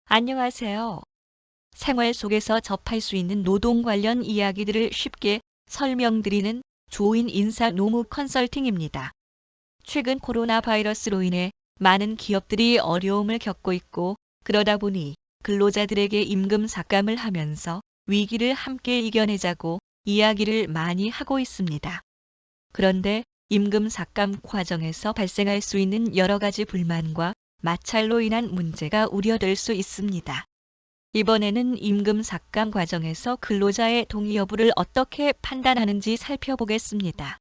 안녕하세요. 생활 속에서 접할 수 있는 노동 관련 이야기들을 쉽게 설명드리는 조인 인사 노무 컨설팅입니다. 최근 코로나 바이러스로 인해 많은 기업들이 어려움을 겪고 있고, 그러다 보니 근로자들에게 임금 삭감을 하면서 위기를 함께 이겨내자고 이야기를 많이 하고 있습니다. 그런데 임금 삭감 과정에서 발생할 수 있는 여러 가지 불만과 마찰로 인한 문제가 우려될 수 있습니다. 이번에는 임금 삭감 과정에서 근로자의 동의 여부를 어떻게 판단하는지 살펴보겠습니다.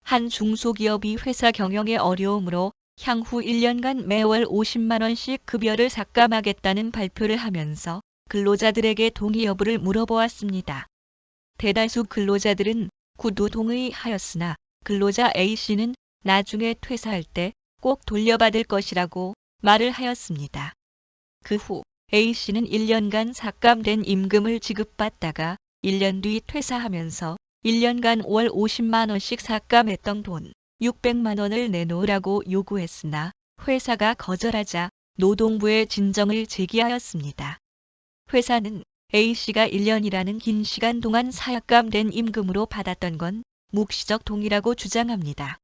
한 중소기업이 회사 경영에 어려움으로 향후 1년간 매월 50만 원씩 급여를 삭감하겠다는 발표를 하면서 근로자들에게 동의 여부를 물어보았습니다. 대다수 근로자들은 구두 동의하였으나 근로자 A씨는 나중에 퇴사할 때 꼭 돌려받을 것이라고 말을 하였습니다. 그 후 A씨는 1년간 삭감된 임금을 지급받다가 1년 뒤 퇴사하면서 1년간 월 50만 원씩 삭감했던 돈 600만 원을 내놓으라고 요구했으나 회사가 거절하자 노동부에 진정을 제기하였습니다. 회사는 A씨가 1년이라는 긴 시간 동안 삭감된 임금으로 받았던 건 묵시적 동의라고 주장합니다.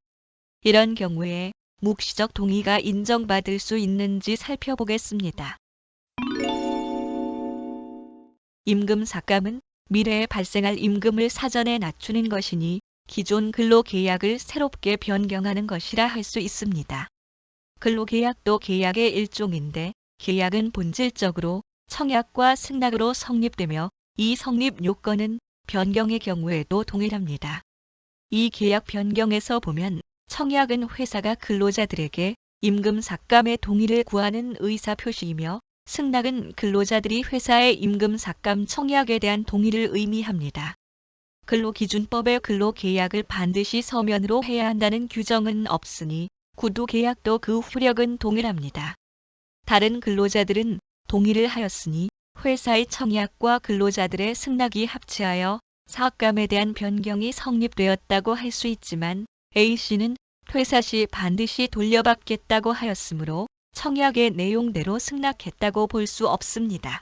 이런 경우에 묵시적 동의가 인정받을 수 있는지 살펴보겠습니다. 임금 삭감은 미래에 발생할 임금을 사전에 낮추는 것이니 기존 근로계약을 새롭게 변경하는 것이라 할 수 있습니다. 근로계약도 계약의 일종인데 계약은 본질적으로 청약과 승낙으로 성립되며 이 성립 요건은 변경의 경우에도 동일합니다. 이 계약 변경에서 보면 청약은 회사가 근로자들에게 임금 삭감의 동의를 구하는 의사표시이며 승낙은 근로자들이 회사의 임금 삭감 청약에 대한 동의를 의미합니다. 근로기준법에 근로계약을 반드시 서면으로 해야 한다는 규정은 없으니 구두계약도 그 효력은 동일합니다. 다른 근로자들은 동의를 하였으니 회사의 청약과 근로자들의 승낙이 합치하여 삭감에 대한 변경이 성립되었다고 할 수 있지만 A씨는 퇴사 시 반드시 돌려받겠다고 하였으므로 청약의 내용대로 승낙했다고 볼 수 없습니다.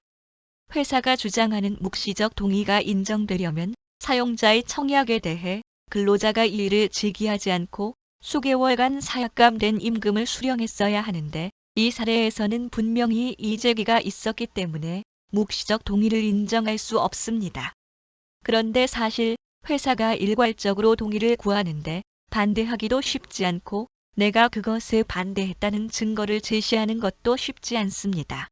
회사가 주장하는 묵시적 동의가 인정되려면 사용자의 청약에 대해 근로자가 이의를 제기하지 않고 수개월간 삭감된 임금을 수령했어야 하는데 이 사례에서는 분명히 이의제기가 있었기 때문에 묵시적 동의를 인정할 수 없습니다. 그런데 사실 회사가 일괄적으로 동의를 구하는데 반대하기도 쉽지 않고 내가 그것에 반대했다는 증거를 제시하는 것도 쉽지 않습니다.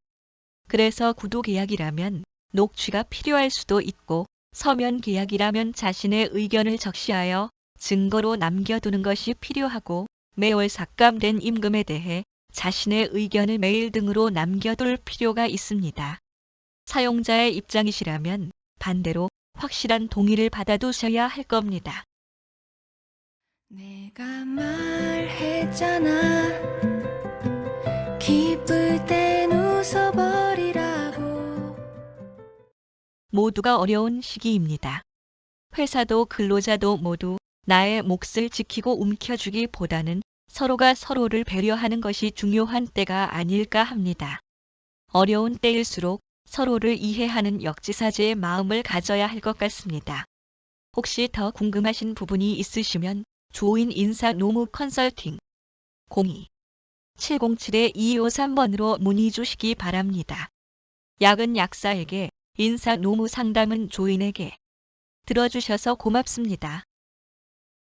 그래서 구두계약이라면 녹취가 필요할 수도 있고 서면 계약이라면 자신의 의견을 적시하여 증거로 남겨두는 것이 필요하고 매월 삭감된 임금에 대해 자신의 의견을 메일 등으로 남겨둘 필요가 있습니다. 사용자의 입장이시라면 반대로 확실한 동의를 받아두셔야 할 겁니다. 내가 말했잖아. 기쁠 땐 웃어버리라고. 모두가 어려운 시기입니다. 회사도 근로자도 모두 나의 몫을 지키고 움켜쥐기보다는 서로가 서로를 배려하는 것이 중요한 때가 아닐까 합니다. 어려운 때일수록 서로를 이해하는 역지사지의 마음을 가져야 할 것 같습니다. 혹시 더 궁금하신 부분이 있으시면 조인 인사 노무 컨설팅 02-707-2253번으로 문의 주시기 바랍니다. 약은 약사에게, 인사 노무 상담은 조인에게. 들어주셔서 고맙습니다.